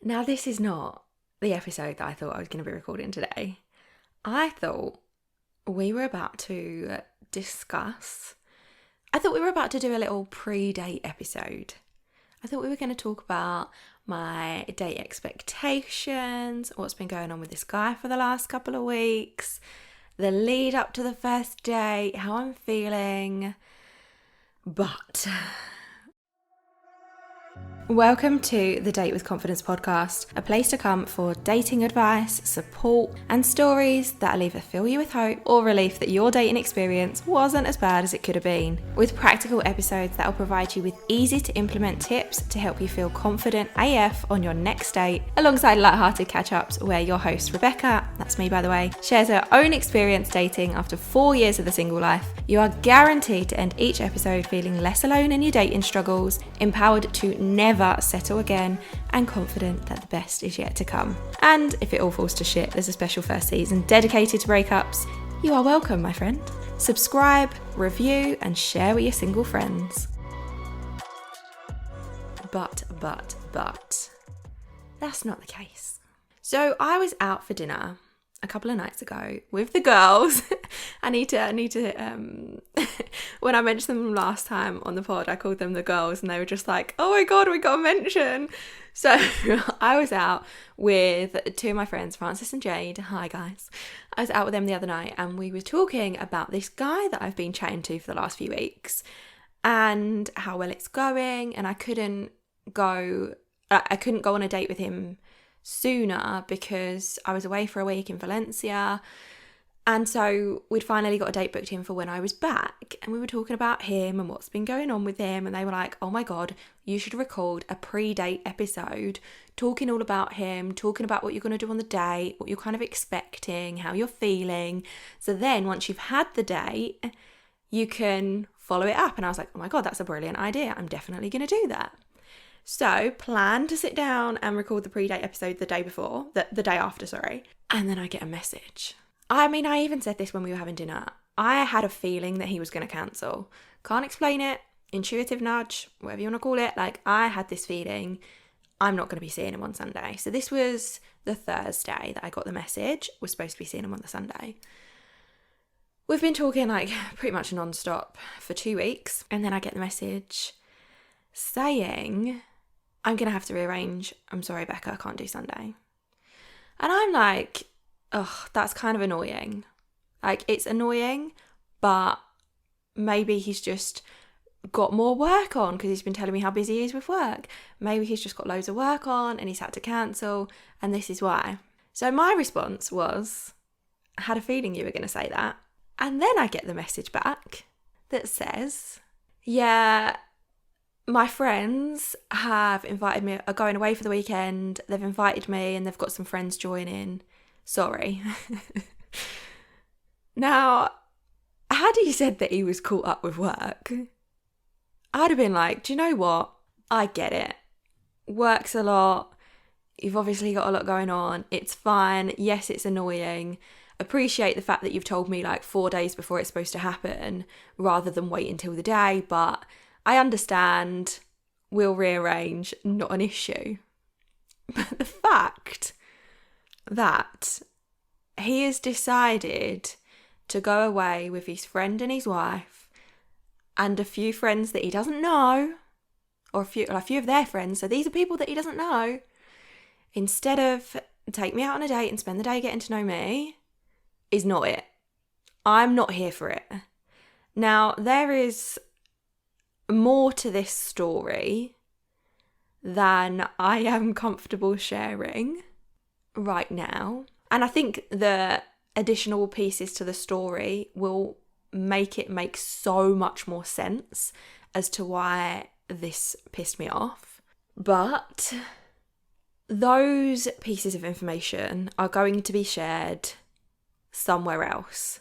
Now, this is not the episode that I thought I was going to be recording today. I thought we were about to do a little pre-date episode. I thought we were going to talk about my date expectations, what's been going on with this guy for the last couple of weeks, the lead up to the first date, how I'm feeling. But welcome to the Date with Confidence podcast, a place to come for dating advice, support, and stories that'll either fill you with hope or relief that your dating experience wasn't as bad as it could have been. With practical episodes that'll provide you with easy to implement tips to help you feel confident AF on your next date, alongside lighthearted catch-ups where your host Rebecca, that's me by the way, shares her own experience dating after 4 years of the single life. You are guaranteed to end each episode feeling less alone in your dating struggles, empowered to never settle again, and confident that the best is yet to come. And if it all falls to shit, there's a special first season dedicated to breakups. You are welcome, my friend. Subscribe, review, and share with your single friends. But, that's not the case. So I was out for dinner a couple of nights ago with the girls. I need to when I mentioned them last time on the pod, I called them the girls and they were just like, oh my god, we got a mention. So I was out with two of my friends, Francis and Jade. Hi guys. I was out with them the other night and we were talking about this guy that I've been chatting to for the last few weeks and how well it's going, and I couldn't go on a date with him sooner because I was away for a week in Valencia, and so we'd finally got a date booked in for when I was back, and we were talking about him and what's been going on with him, and they were like, oh my god, you should record a pre-date episode talking all about him, talking about what you're going to do on the date, what you're kind of expecting, how you're feeling, so then once you've had the date you can follow it up. And I was like, oh my god, that's a brilliant idea, I'm definitely going to do that. So plan to sit down and record the pre-date episode the day after, and then I get a message. I mean, I even said this when we were having dinner. I had a feeling that he was going to cancel. Can't explain it. Intuitive nudge, whatever you want to call it. Like, I had this feeling I'm not going to be seeing him on Sunday. So this was the Thursday that I got the message. We're supposed to be seeing him on the Sunday. We've been talking like pretty much non-stop for 2 weeks. And then I get the message saying, I'm going to have to rearrange. I'm sorry, Becca, I can't do Sunday. And I'm like, oh, that's kind of annoying. Like, it's annoying, but maybe he's just got more work on because he's been telling me how busy he is with work. Maybe he's just got loads of work on and he's had to cancel, and this is why. So my response was, I had a feeling you were going to say that. And then I get the message back that says, yeah, my friends have invited me, are going away for the weekend. They've invited me and they've got some friends joining. Sorry. Now, had he said that he was caught up with work, I'd have been like, do you know what? I get it. Work's a lot. You've obviously got a lot going on. It's fine. Yes, it's annoying. Appreciate the fact that you've told me like 4 days before it's supposed to happen rather than wait until the day, but I understand, we'll rearrange, not an issue. But the fact that he has decided to go away with his friend and his wife and a few friends that he doesn't know, or a few of their friends, so these are people that he doesn't know, instead of take me out on a date and spend the day getting to know me, is not it. I'm not here for it. Now, there is more to this story than I am comfortable sharing right now. And I think the additional pieces to the story will make it make so much more sense as to why this pissed me off. But those pieces of information are going to be shared somewhere else.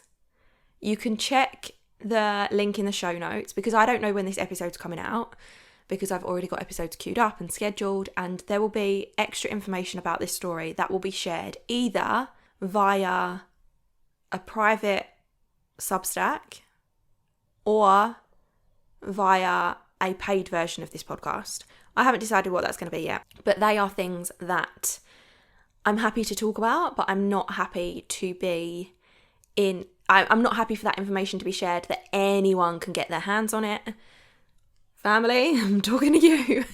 You can check the link in the show notes, because I don't know when this episode's coming out, because I've already got episodes queued up and scheduled, and there will be extra information about this story that will be shared either via a private Substack or via a paid version of this podcast. I haven't decided what that's going to be yet, but they are things that I'm happy to talk about, but I'm not happy to be I'm not happy for that information to be shared, that anyone can get their hands on it. Family, I'm talking to you.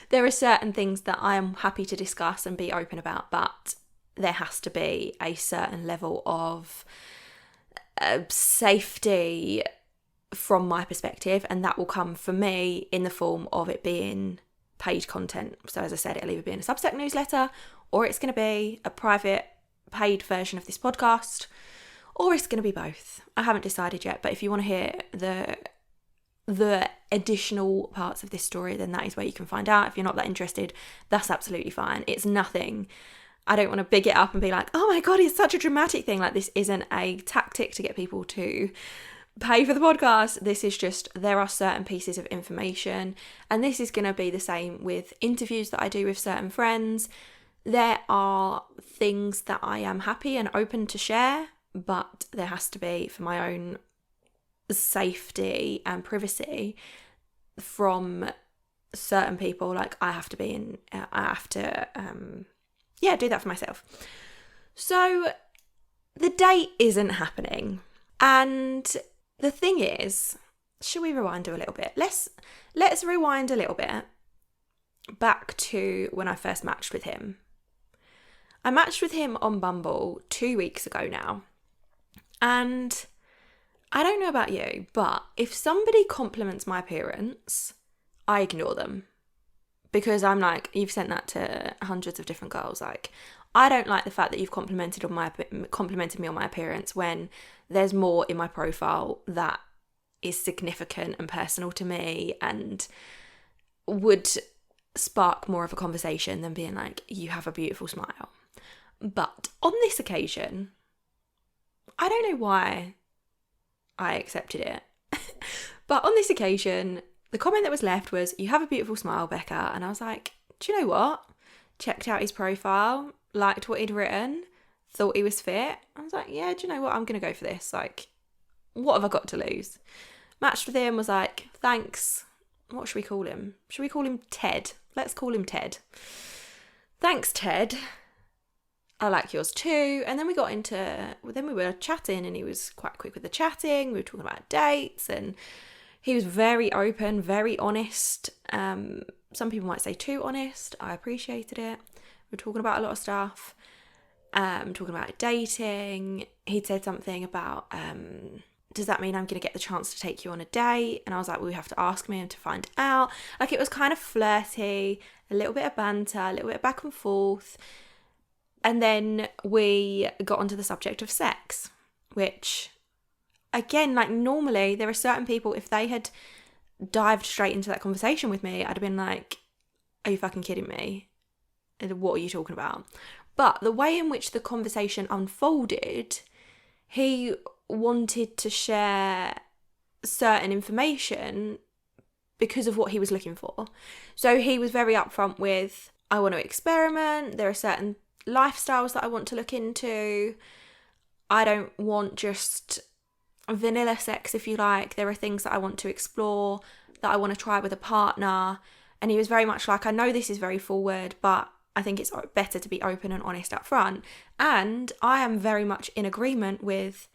There are certain things that I am happy to discuss and be open about, but there has to be a certain level of safety from my perspective, and that will come for me in the form of it being paid content. So as I said, it'll either be in a Substack newsletter, or it's going to be a private paid version of this podcast, or it's going to be both. I haven't decided yet, but if you want to hear the additional parts of this story, then that is where you can find out. If you're not that interested, that's absolutely fine. It's nothing. I don't want to big it up and be like, oh my God, it's such a dramatic thing. Like, this isn't a tactic to get people to pay for the podcast. This is just, there are certain pieces of information, and this is going to be the same with interviews that I do with certain friends. There are things that I am happy and open to share, but there has to be, for my own safety and privacy from certain people, like I have to do that for myself. So the date isn't happening, and the thing is, should we rewind a little bit? Let's rewind a little bit back to when I first matched with him. I matched with him on Bumble 2 weeks ago now, and I don't know about you, but if somebody compliments my appearance, I ignore them, because I'm like, you've sent that to hundreds of different girls. Like, I don't like the fact that you've complimented me on my appearance when there's more in my profile that is significant and personal to me and would spark more of a conversation than being like, you have a beautiful smile. But on this occasion, I don't know why I accepted it. But on this occasion, the comment that was left was, you have a beautiful smile, Becca. And I was like, do you know what? Checked out his profile, liked what he'd written, thought he was fit. I was like, yeah, do you know what? I'm going to go for this. Like, what have I got to lose? Matched with him, was like, thanks. What should we call him? Should we call him Ted? Let's call him Ted. Thanks, Ted. I like yours too. And then we were chatting, and he was quite quick with the chatting. We were talking about dates, and he was very open, very honest. Some people might say too honest. I appreciated it. We were talking about a lot of stuff. Talking about dating. He'd said something about, does that mean I'm going to get the chance to take you on a date? And I was like, well, you have to ask me to find out. Like, it was kind of flirty, a little bit of banter, a little bit of back and forth. And then we got onto the subject of sex, which, again, like, normally there are certain people, if they had dived straight into that conversation with me, I'd have been like, are you fucking kidding me? What are you talking about? But the way in which the conversation unfolded, he wanted to share certain information because of what he was looking for. So he was very upfront with, I want to experiment. There are certain lifestyles that I want to look into. I don't want just vanilla sex, if you like. There are things that I want to explore, that I want to try with a partner. And he was very much like, I know this is very forward, but I think it's better to be open and honest up front. And I am very much in agreement with,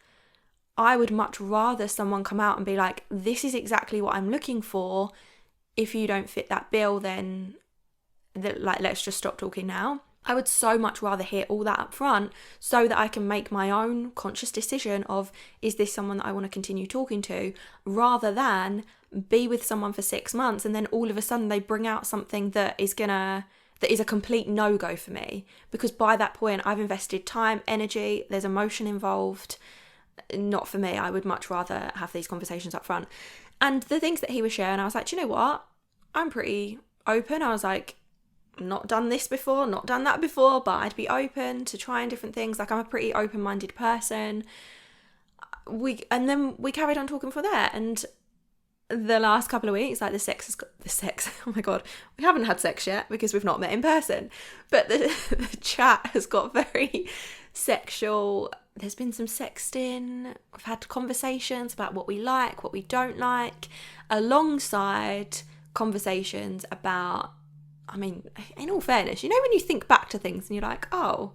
I would much rather someone come out and be like, this is exactly what I'm looking for. If you don't fit that bill, then let's just stop talking now. I would so much rather hear all that up front, so that I can make my own conscious decision of, is this someone that I want to continue talking to, rather than be with someone for 6 months and then all of a sudden they bring out something that is a complete no-go for me. Because by that point, I've invested time, energy, there's emotion involved. Not for me. I would much rather have these conversations up front. And the things that he was sharing, I was like, do you know what? I'm pretty open. I was like, not done this before, not done that before, but I'd be open to trying different things. Like, I'm a pretty open-minded person. And then we carried on talking from there. And the last couple of weeks, like, the sex, oh my God, we haven't had sex yet because we've not met in person. But the chat has got very sexual. There's been some sexting. We've had conversations about what we like, what we don't like, alongside conversations about I mean, in all fairness, you know, when you think back to things and you're like, oh,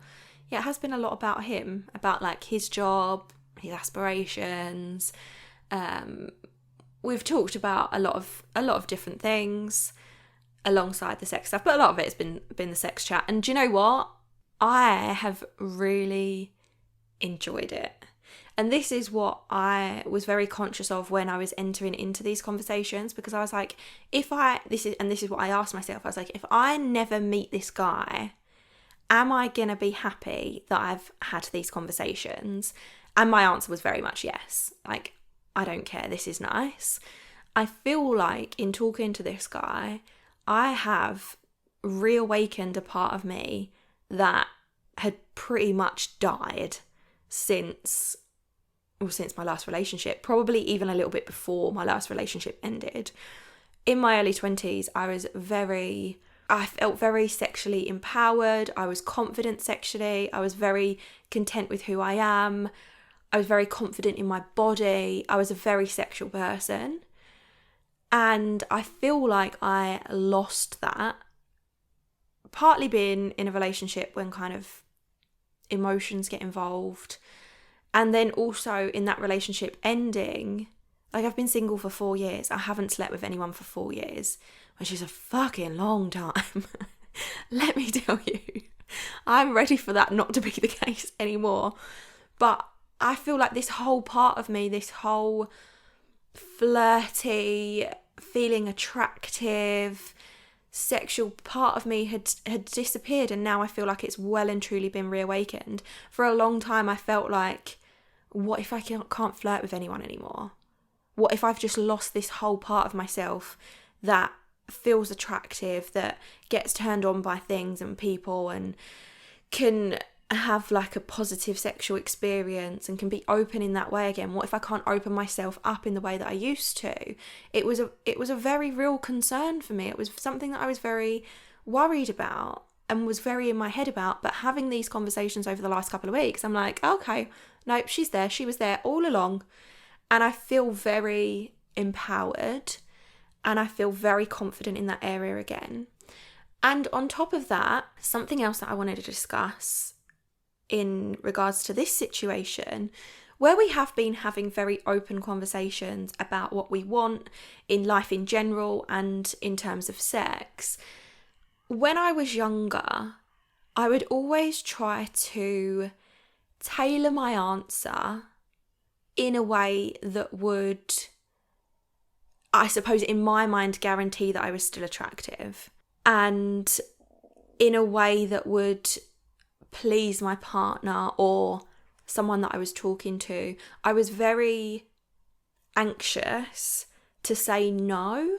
yeah, it has been a lot about him, about like his job, his aspirations. We've talked about a lot of different things alongside the sex stuff, but a lot of it has been the sex chat. And do you know what? I have really enjoyed it. And this is what I was very conscious of when I was entering into these conversations, because I was like, this is what I asked myself. I was like, if I never meet this guy, am I going to be happy that I've had these conversations? And my answer was very much yes. Like, I don't care. This is nice. I feel like in talking to this guy, I have reawakened a part of me that had pretty much died since my last relationship, probably even a little bit before my last relationship ended. In my early 20s, I felt very sexually empowered. I was confident sexually. I was very content with who I am. I was very confident in my body. I was a very sexual person. And I feel like I lost that, partly being in a relationship when kind of emotions get involved. And then also in that relationship ending, like I've been single for 4 years. I haven't slept with anyone for 4 years, which is a fucking long time. Let me tell you, I'm ready for that not to be the case anymore. But I feel like this whole part of me, this whole flirty, feeling attractive, sexual part of me had disappeared, and now I feel like it's well and truly been reawakened. For a long time I felt like, what if I can't flirt with anyone anymore? What if I've just lost this whole part of myself that feels attractive, that gets turned on by things and people and can have like a positive sexual experience and can be open in that way again? What if I can't open myself up in the way that I used to? It was a very real concern for me. It was something that I was very worried about and was very in my head about. But having these conversations over the last couple of weeks, I'm like, okay, nope, she's there. She was there all along. And I feel very empowered and I feel very confident in that area again. And on top of that, something else that I wanted to discuss in regards to this situation, where we have been having very open conversations about what we want in life in general and in terms of sex. When I was younger, I would always try to tailor my answer in a way that would, I suppose, in my mind, guarantee that I was still attractive, and in a way that would please my partner or someone that I was talking to. I was very anxious to say no,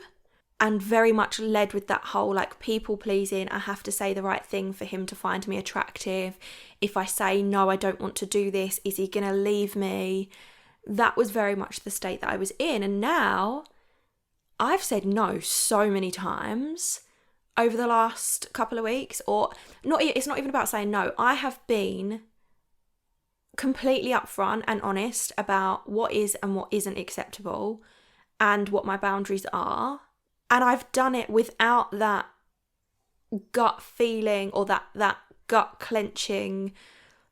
and very much led with that whole like people pleasing. I have to say the right thing for him to find me attractive. If I say no, I don't want to do this, is he gonna leave me? That was very much the state that I was in. And now I've said no so many times over the last couple of weeks, or not. It's not even about saying no. I have been completely upfront and honest about what is and what isn't acceptable and what my boundaries are. And I've done it without that gut feeling or that gut clenching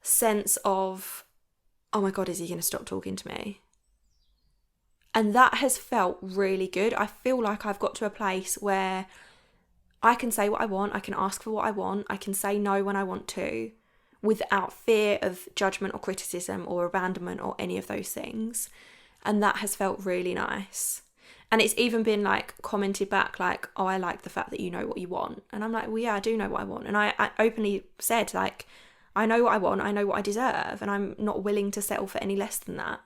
sense of, oh my God, is he going to stop talking to me? And that has felt really good. I feel like I've got to a place where I can say what I want, I can ask for what I want, I can say no when I want to, without fear of judgment or criticism or abandonment or any of those things. And that has felt really nice. And it's even been like commented back like, oh, I like the fact that you know what you want. And I'm like, well, yeah, I do know what I want. And I openly said like, I know what I want, I know what I deserve, and I'm not willing to settle for any less than that.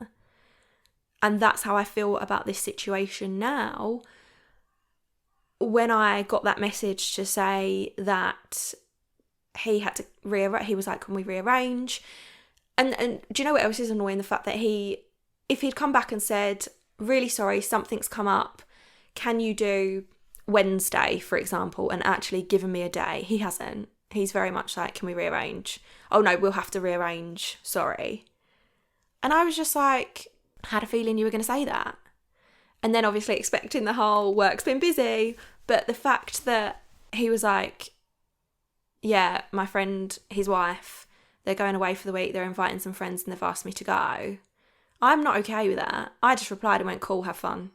And that's how I feel about this situation now. When I got that message to say that he had to he was like, can we rearrange? And do you know what else is annoying? The fact that if he'd come back and said, really sorry, something's come up, can you do Wednesday, for example, and actually given me a day? He hasn't. He's very much like, can we rearrange? Oh no, we'll have to rearrange, sorry. And I was just like, had a feeling you were going to say that. And then obviously expecting the whole work's been busy, but the fact that he was like, yeah, my friend, his wife, they're going away for the week, they're inviting some friends and they've asked me to go. I'm not okay with that. I just replied and went, cool, have fun.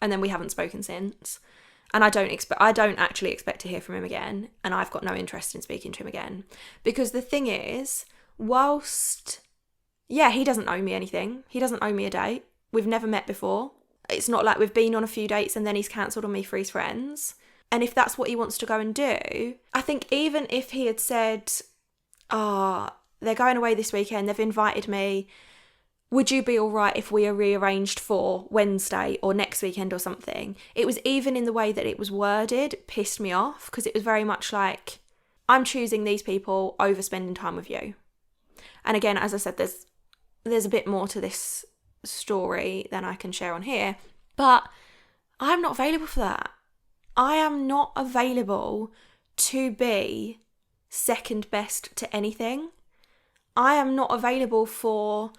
And then we haven't spoken since. And I don't actually expect to hear from him again. And I've got no interest in speaking to him again. Because the thing is, whilst, yeah, he doesn't owe me anything. He doesn't owe me a date. We've never met before. It's not like we've been on a few dates and then he's cancelled on me for his friends. And if that's what he wants to go and do, I think even if he had said, they're going away this weekend, they've invited me, would you be all right if we are rearranged for Wednesday or next weekend or something? It was even in the way that it was worded, pissed me off, because it was very much like, I'm choosing these people over spending time with you. And again, as I said, there's a bit more to this story than I can share on here, but I'm not available for that. I am not available to be second best to anything. I am not available for,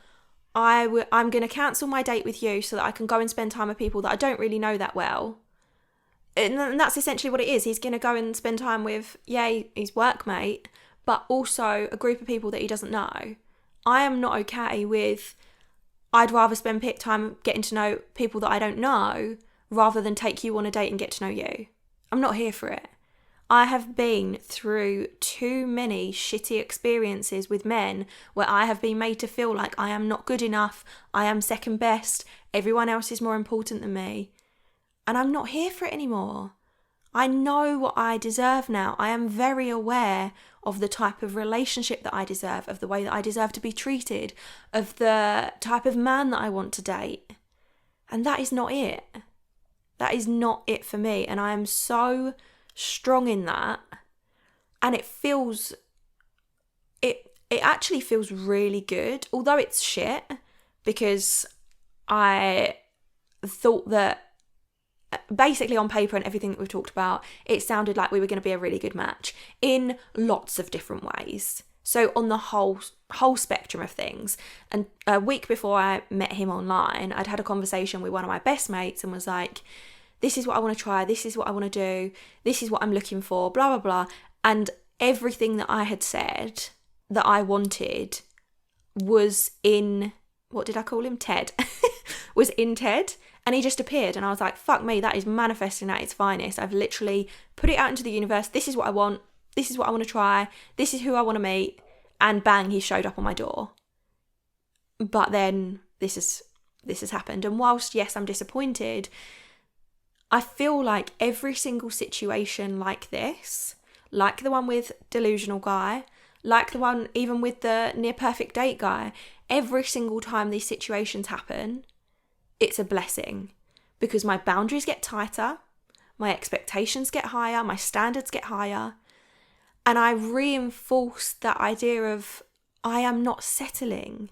I'm going to cancel my date with you so that I can go and spend time with people that I don't really know that well. And that's essentially what it is. He's going to go and spend time with, his workmate, but also a group of people that he doesn't know. I am not okay with, I'd rather spend time getting to know people that I don't know rather than take you on a date and get to know you. I'm not here for it. I have been through too many shitty experiences with men where I have been made to feel like I am not good enough, I am second best, everyone else is more important than me. And I'm not here for it anymore. I know what I deserve now. I am very aware of the type of relationship that I deserve, of the way that I deserve to be treated, of the type of man that I want to date. And that is not it. That is not it for me. And I am so strong in that. And it actually feels really good. Although it's shit, because I thought that basically on paper and everything that we've talked about, it sounded like we were going to be a really good match in lots of different ways. So on the whole spectrum of things. And a week before I met him online, I'd had a conversation with one of my best mates and was like, this is what I want to try, this is what I want to do, this is what I'm looking for, blah, blah, blah. And everything that I had said that I wanted was in, what did I call him? Ted. Was in Ted. And he just appeared. And I was like, fuck me, that is manifesting at its finest. I've literally put it out into the universe. This is what I want. This is what I want to try. This is who I want to meet. And bang, he showed up on my door. But then this has happened. And whilst, yes, I'm disappointed, I feel like every single situation like this, like the one with delusional guy, like the one even with the near perfect date guy, every single time these situations happen, it's a blessing, because my boundaries get tighter, my expectations get higher, my standards get higher, and I reinforce that idea of I am not settling.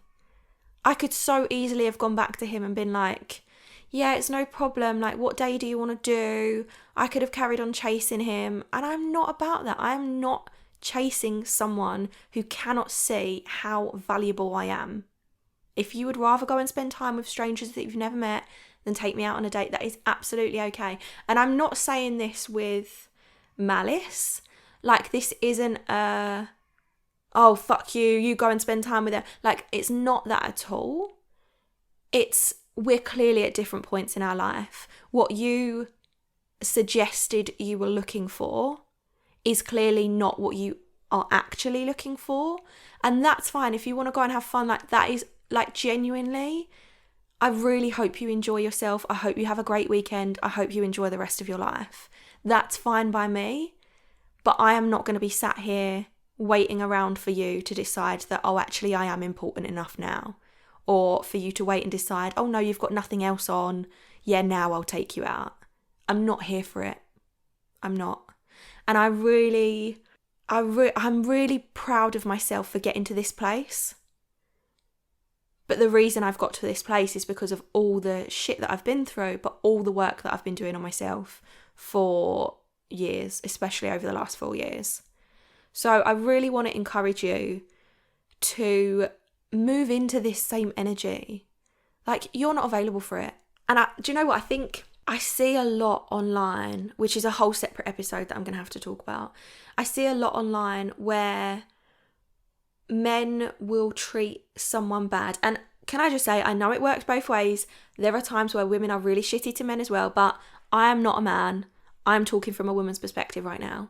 I could so easily have gone back to him and been like, yeah, it's no problem, like what day do you want to do? I could have carried on chasing him, and I'm not about that. I am not chasing someone who cannot see how valuable I am. If you would rather go and spend time with strangers that you've never met than take me out on a date, that is absolutely okay. And I'm not saying this with malice. Like, this isn't oh, fuck you, you go and spend time with her. Like, it's not that at all. It's, we're clearly at different points in our life. What you suggested you were looking for is clearly not what you are actually looking for. And that's fine. If you want to go and have fun, like, that is, like, genuinely, I really hope you enjoy yourself. I hope you have a great weekend. I hope you enjoy the rest of your life. That's fine by me. But I am not going to be sat here waiting around for you to decide that, oh, actually, I am important enough now. Or for you to wait and decide, oh, no, you've got nothing else on. Yeah, now I'll take you out. I'm not here for it. I'm not. And I'm really proud of myself for getting to this place. But the reason I've got to this place is because of all the shit that I've been through, but all the work that I've been doing on myself for years, especially over the last 4 years. So I really want to encourage you to move into this same energy. Like, you're not available for it. And do you know what? I think I see a lot online, which is a whole separate episode that I'm going to have to talk about. I see a lot online where men will treat someone bad. And can I just say, I know it works both ways. There are times where women are really shitty to men as well, but I am not a man. I'm talking from a woman's perspective right now.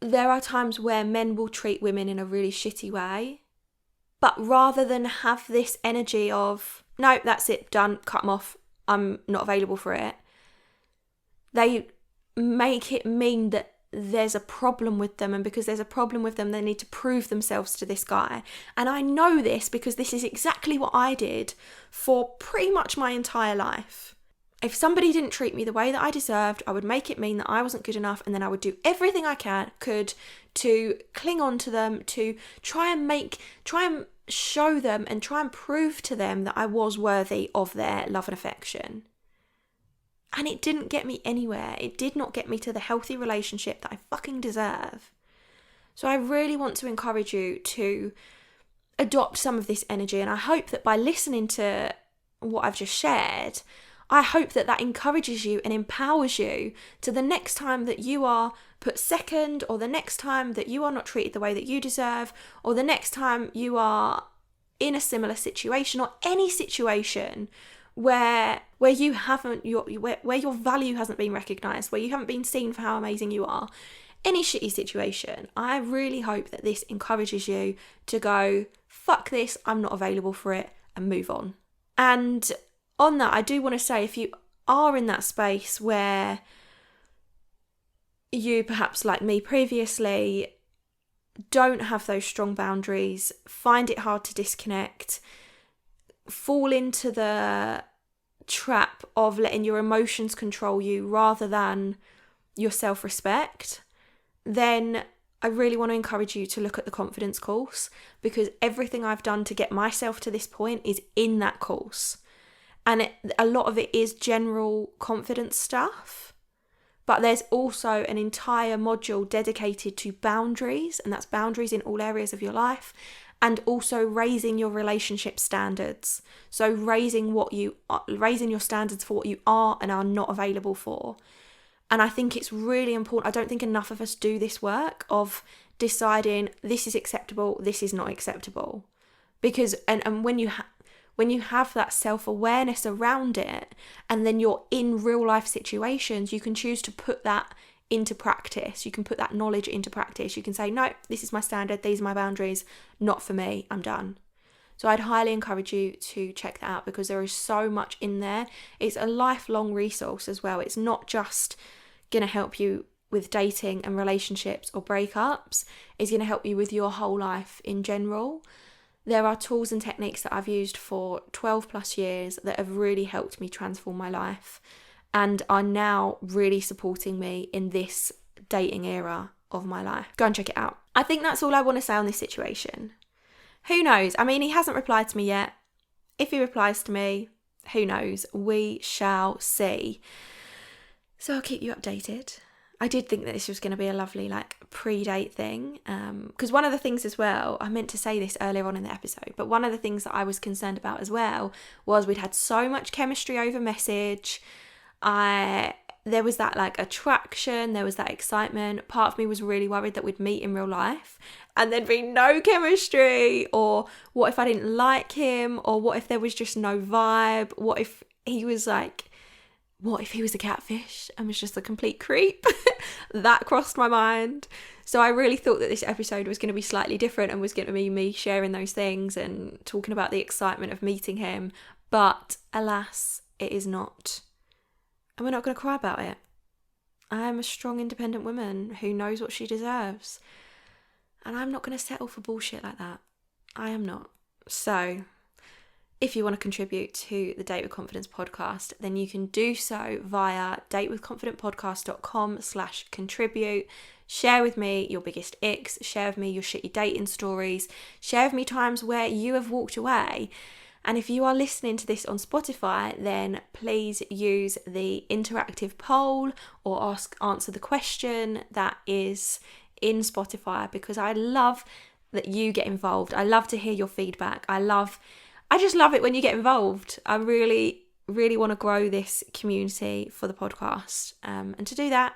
There are times where men will treat women in a really shitty way, but rather than have this energy of, no, that's it, done, cut them off, I'm not available for it, they make it mean that there's a problem with them, and because there's a problem with them, they need to prove themselves to this guy. And I know this because this is exactly what I did for pretty much my entire life. If somebody didn't treat me the way that I deserved, I would make it mean that I wasn't good enough, and then I would do everything I could to cling on to them, to try and show them and try and prove to them that I was worthy of their love and affection. And it didn't get me anywhere. It did not get me to the healthy relationship that I fucking deserve. So I really want to encourage you to adopt some of this energy, and I hope that by listening to what I've just shared, I hope that that encourages you and empowers you to the next time that you are put second, or the next time that you are not treated the way that you deserve, or the next time you are in a similar situation, or any situation where you haven't where your value hasn't been recognised, where you haven't been seen for how amazing you are. Any shitty situation, I really hope that this encourages you to go, fuck this, I'm not available for it, and move on. And on that, I do want to say, if you are in that space where you, perhaps like me previously, don't have those strong boundaries, find it hard to disconnect, fall into the trap of letting your emotions control you rather than your self-respect, then I really want to encourage you to look at the confidence course, because everything I've done to get myself to this point is in that course. And a lot of it is general confidence stuff, but there's also an entire module dedicated to boundaries, and that's boundaries in all areas of your life, and also raising your relationship standards. So raising your standards for what you are and are not available for. And I think it's really important. I don't think enough of us do this work of deciding this is acceptable, this is not acceptable. Because and when you have that self-awareness around it, and then you're in real life situations, you can choose to put that into practice. You can put that knowledge into practice. You can say, no, this is my standard, these are my boundaries, not for me, I'm done. So I'd highly encourage you to check that out, because there is so much in there. It's a lifelong resource as well. It's not just going to help you with dating and relationships or breakups. It's going to help you with your whole life in general. There are tools and techniques that I've used for 12 plus years that have really helped me transform my life, and are now really supporting me in this dating era of my life. Go and check it out. I think that's all I want to say on this situation. Who knows? I mean, he hasn't replied to me yet. If he replies to me, who knows? We shall see. So I'll keep you updated. I did think that this was going to be a lovely pre-date thing, because one of the things as well, I meant to say this earlier on in the episode, but one of the things that I was concerned about as well was we'd had so much chemistry over message. There was that attraction, there was that excitement. Part of me was really worried that we'd meet in real life and there'd be no chemistry, or what if I didn't like him, or what if there was just no vibe, what if he was a catfish and was just a complete creep. That crossed my mind. So I really thought that this episode was going to be slightly different and was going to be me sharing those things and talking about the excitement of meeting him, but alas, it is not. And we're not going to cry about it. I am a strong, independent woman who knows what she deserves. And I'm not going to settle for bullshit like that. I am not. So if you want to contribute to the Date with Confidence podcast, then you can do so via datewithconfidentpodcast.com/contribute. Share with me your biggest icks. Share with me your shitty dating stories. Share with me times where you have walked away. And if you are listening to this on Spotify, then please use the interactive poll or answer the question that is in Spotify, because I love that you get involved. I love to hear your feedback. I just love it when you get involved. I really, really want to grow this community for the podcast. And to do that,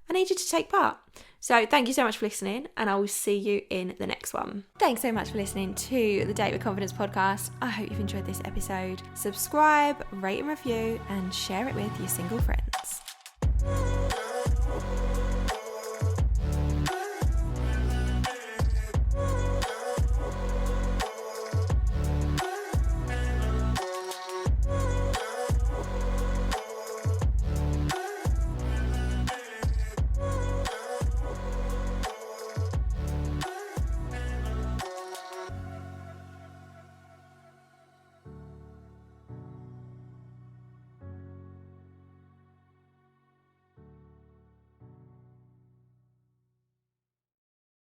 I need you to take part. So thank you so much for listening, and I will see you in the next one. Thanks so much for listening to the Date with Confidence podcast. I hope you've enjoyed this episode. Subscribe, rate and review, and share it with your single friends.